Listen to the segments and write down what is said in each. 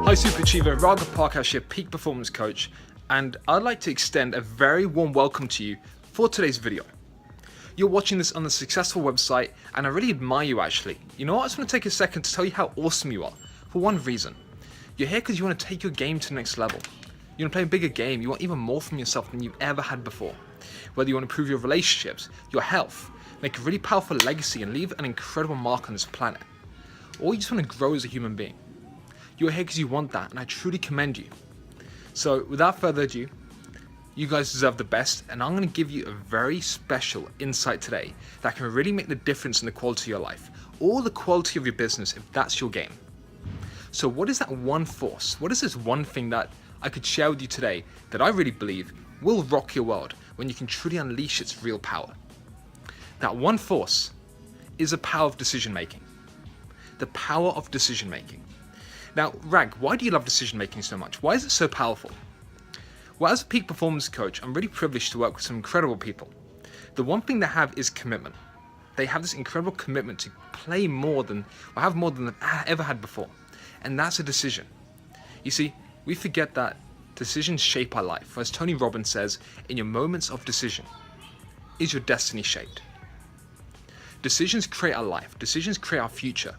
Hi Superachiever, Raghav Parkash here, Peak Performance Coach, and I'd like to extend a very warm welcome to you for today's video. You're watching this on the Successful website, and I really admire you actually. You know what, I just want to take a second to tell you how awesome you are, for one reason. You're here because you want to take your game to the next level. You want to play a bigger game, you want even more from yourself than you've ever had before. Whether you want to improve your relationships, your health, make a really powerful legacy and leave an incredible mark on this planet. Or you just want to grow as a human being. You're here because you want that, and I truly commend you. So without further ado, you guys deserve the best, and I'm going to give you a very special insight today that can really make the difference in the quality of your life, or the quality of your business if that's your game. So what is that one force? What is this one thing that I could share with you today that I really believe will rock your world when you can truly unleash its real power? That one force is the power of decision making. The power of decision making. Now, Rag, why do you love decision making so much? Why is it so powerful? Well, as a peak performance coach, I'm really privileged to work with some incredible people. The one thing they have is commitment. They have this incredible commitment to play more than, or have more than they've ever had before. And that's a decision. You see, we forget that decisions shape our life. As Tony Robbins says, in your moments of decision, is your destiny shaped? Decisions create our life. Decisions create our future.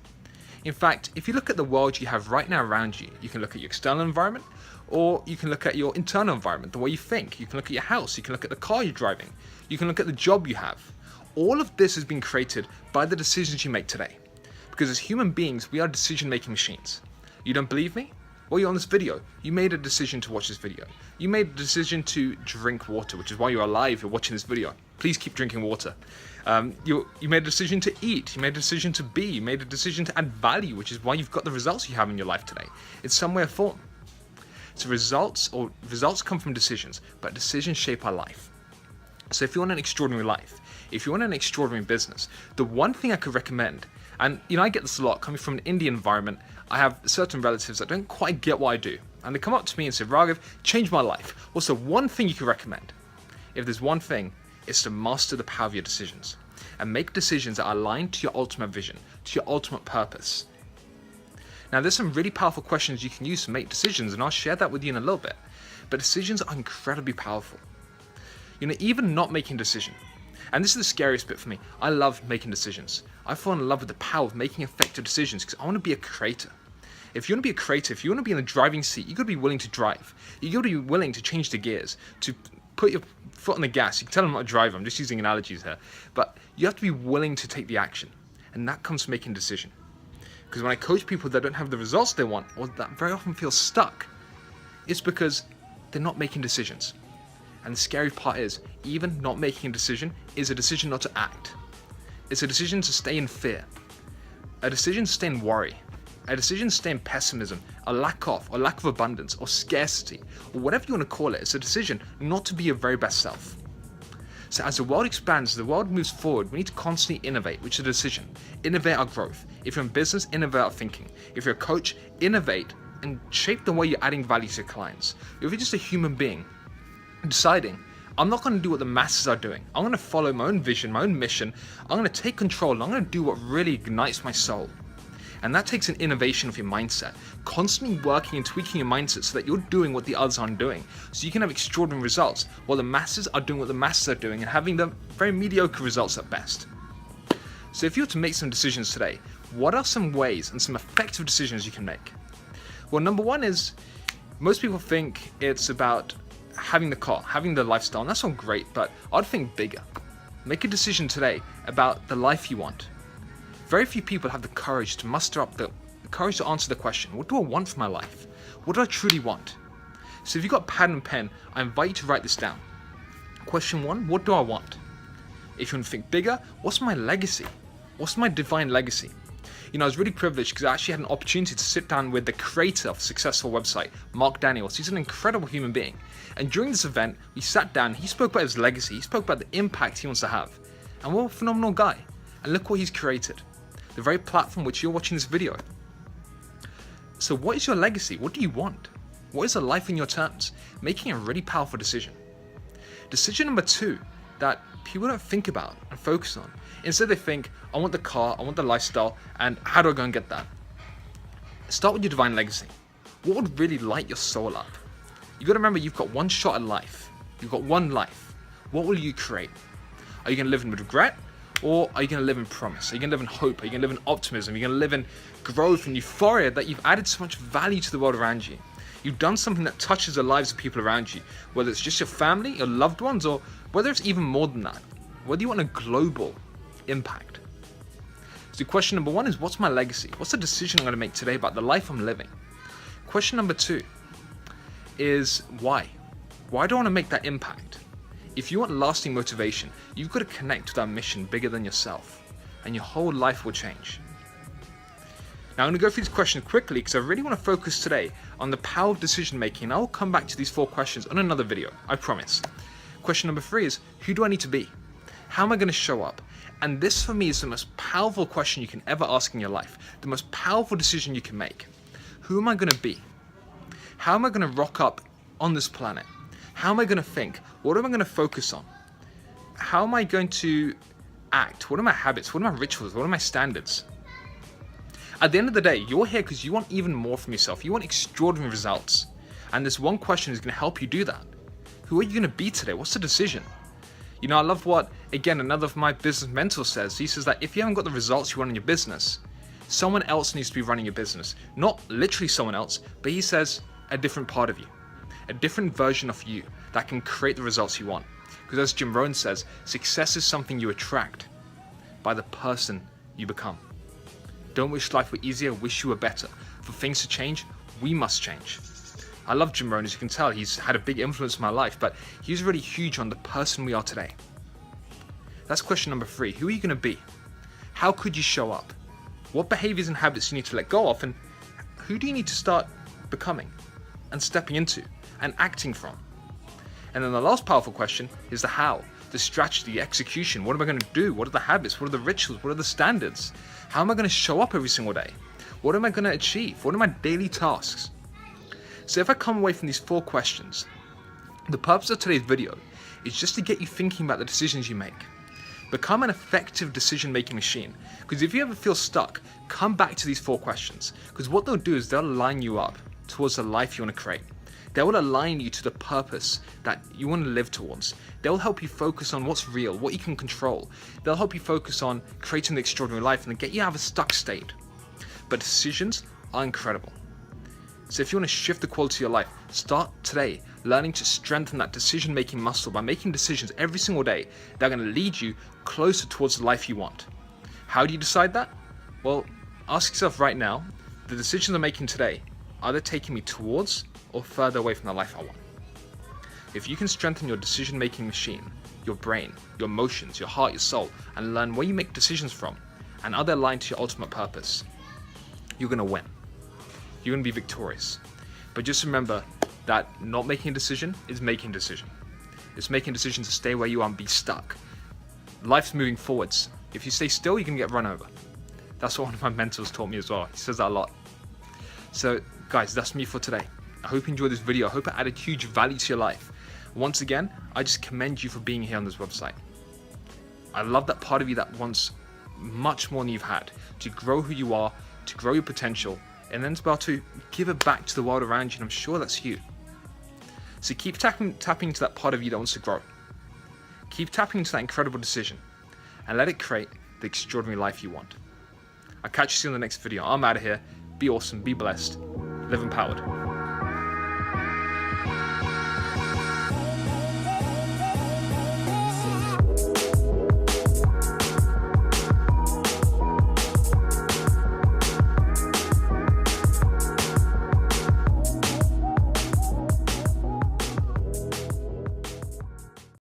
In fact, if you look at the world you have right now around you, you can look at your external environment, or you can look at your internal environment, the way you think. You can look at your house, you can look at the car you're driving, you can look at the job you have. All of this has been created by the decisions you make today. Because as human beings, we are decision-making machines. You don't believe me? Well, you're on this video. You made a decision to watch this video. You made a decision to drink water, which is why you're alive, you're watching this video. Please keep drinking water. You made a decision to eat, you made a decision to be, you made a decision to add value, which is why you've got the results you have in your life today. It's some way or form. So results come from decisions, but decisions shape our life. So if you want an extraordinary life, if you want an extraordinary business, the one thing I could recommend, and I get this a lot, coming from an Indian environment, I have certain relatives that don't quite get what I do. And they come up to me and say, Raghav, change my life. What's the one thing you could recommend? If there's one thing, it's to master the power of your decisions and make decisions that are aligned to your ultimate vision, to your ultimate purpose. Now, there's some really powerful questions you can use to make decisions, and I'll share that with you in a little bit. But decisions are incredibly powerful. Even not making a decision. And this is the scariest bit for me. I love making decisions. I fall in love with the power of making effective decisions because I want to be a creator. If you want to be a creator, if you want to be in the driving seat, you've got to be willing to drive. You've got to be willing to change the gears, to put your foot on the gas. You can tell I'm not a driver, I'm just using analogies here. But you have to be willing to take the action. And that comes from making a decision. Because when I coach people that don't have the results they want, or that very often feel stuck, it's because they're not making decisions. And the scary part is, even not making a decision is a decision not to act. It's a decision to stay in fear. A decision to stay in worry. A decision to stay in pessimism, or lack of abundance, or scarcity, or whatever you want to call it. It's a decision not to be your very best self. So as the world expands, the world moves forward, we need to constantly innovate, which is a decision. Innovate our growth. If you're in business, innovate our thinking. If you're a coach, innovate and shape the way you're adding value to your clients. If you're just a human being, deciding, I'm not going to do what the masses are doing. I'm going to follow my own vision, my own mission. I'm going to take control, and I'm going to do what really ignites my soul. And that takes an innovation of your mindset, constantly working and tweaking your mindset so that you're doing what the others aren't doing. So you can have extraordinary results while the masses are doing what the masses are doing and having the very mediocre results at best. So if you were to make some decisions today, what are some ways and some effective decisions you can make? Well, number one is, most people think it's about having the car, having the lifestyle, and that's all great, but I'd think bigger. Make a decision today about the life you want. Very few people have the courage to muster up the courage to answer the question, what do I want for my life? What do I truly want? So if you've got pad and pen, I invite you to write this down. Question one, what do I want? If you want to think bigger, what's my legacy? What's my divine legacy? I was really privileged because I actually had an opportunity to sit down with the creator of Successful website, Mark Daniels. He's an incredible human being. And during this event, we sat down, he spoke about his legacy, he spoke about the impact he wants to have. And what a phenomenal guy. And look what he's created. The very platform which you're watching this video. So what is your legacy? What do you want? What is a life in your terms? Making a really powerful decision. Decision number two that people don't think about and focus on. Instead they think, I want the car, I want the lifestyle, and how do I go and get that? Start with your divine legacy. what would really light your soul up? You got to remember, you've got one shot at life. You've got one life. What will you create? Are you going to live in regret? Or are you going to live in promise? Are you going to live in hope? Are you going to live in optimism? Are you going to live in growth and euphoria that you've added so much value to the world around you? You've done something that touches the lives of people around you, whether it's just your family, your loved ones, or whether it's even more than that. Whether you want a global impact. So question number one is, what's my legacy? What's the decision I'm going to make today about the life I'm living? Question number two is why? Why do I want to make that impact? If you want lasting motivation, you've got to connect with that mission bigger than yourself, and your whole life will change. Now I'm going to go through these questions quickly because I really want to focus today on the power of decision making, and I will come back to these 4 questions on another video, I promise. Question number 3 is, who do I need to be? How am I going to show up? And this for me is the most powerful question you can ever ask in your life, the most powerful decision you can make. Who am I going to be? How am I going to rock up on this planet? How am I going to think? What am I going to focus on? How am I going to act? What are my habits? What are my rituals? What are my standards? At the end of the day, you're here because you want even more from yourself. You want extraordinary results. And this one question is going to help you do that. Who are you going to be today? What's the decision? You know, I love what, again, another of my business mentors says. He says that if you haven't got the results you want in your business, someone else needs to be running your business. Not literally someone else, but he says a different part of you. A different version of you that can create the results you want. Because as Jim Rohn says, success is something you attract by the person you become. Don't wish life were easier, wish you were better. For things to change, we must change. I love Jim Rohn, as you can tell, he's had a big influence in my life, but he's really huge on the person we are today. That's question number 3. Who are you going to be? How could you show up? What behaviors and habits you need to let go of, and who do you need to start becoming and stepping into and acting from? And then the last powerful question is the how, the strategy, the execution. What am I going to do? What are the habits? What are the rituals? What are the standards? How am I going to show up every single day? What am I going to achieve? What are my daily tasks? So if I come away from these 4 questions, the purpose of today's video is just to get you thinking about the decisions you make. Become an effective decision-making machine. Because if you ever feel stuck, come back to these 4 questions. Because what they'll do is they'll line you up towards the life you want to create. They will align you to the purpose that you want to live towards. They'll help you focus on what's real, what you can control. They'll help you focus on creating the extraordinary life and get you out of a stuck state. But decisions are incredible. So if you want to shift the quality of your life, start today learning to strengthen that decision-making muscle by making decisions every single day that are going to lead you closer towards the life you want. How do you decide that? Well, ask yourself right now, the decisions I'm making today, are they taking me towards or further away from the life I want? If you can strengthen your decision-making machine, your brain, your emotions, your heart, your soul, and learn where you make decisions from, and are they aligned to your ultimate purpose, you're going to win. You're going to be victorious. But just remember that not making a decision is making a decision. It's making a decision to stay where you are and be stuck. Life's moving forwards. If you stay still, you're going to get run over. That's what one of my mentors taught me as well. He says that a lot. So guys, that's me for today. I hope you enjoyed this video. I hope it added huge value to your life. Once again, I just commend you for being here on this website. I love that part of you that wants much more than you've had to grow who you are, to grow your potential, and then to be able to give it back to the world around you, and I'm sure that's you. So keep tapping into that part of you that wants to grow. Keep tapping into that incredible decision, and let it create the extraordinary life you want. I'll catch you soon in the next video. I'm out of here. Be awesome, be blessed, live empowered.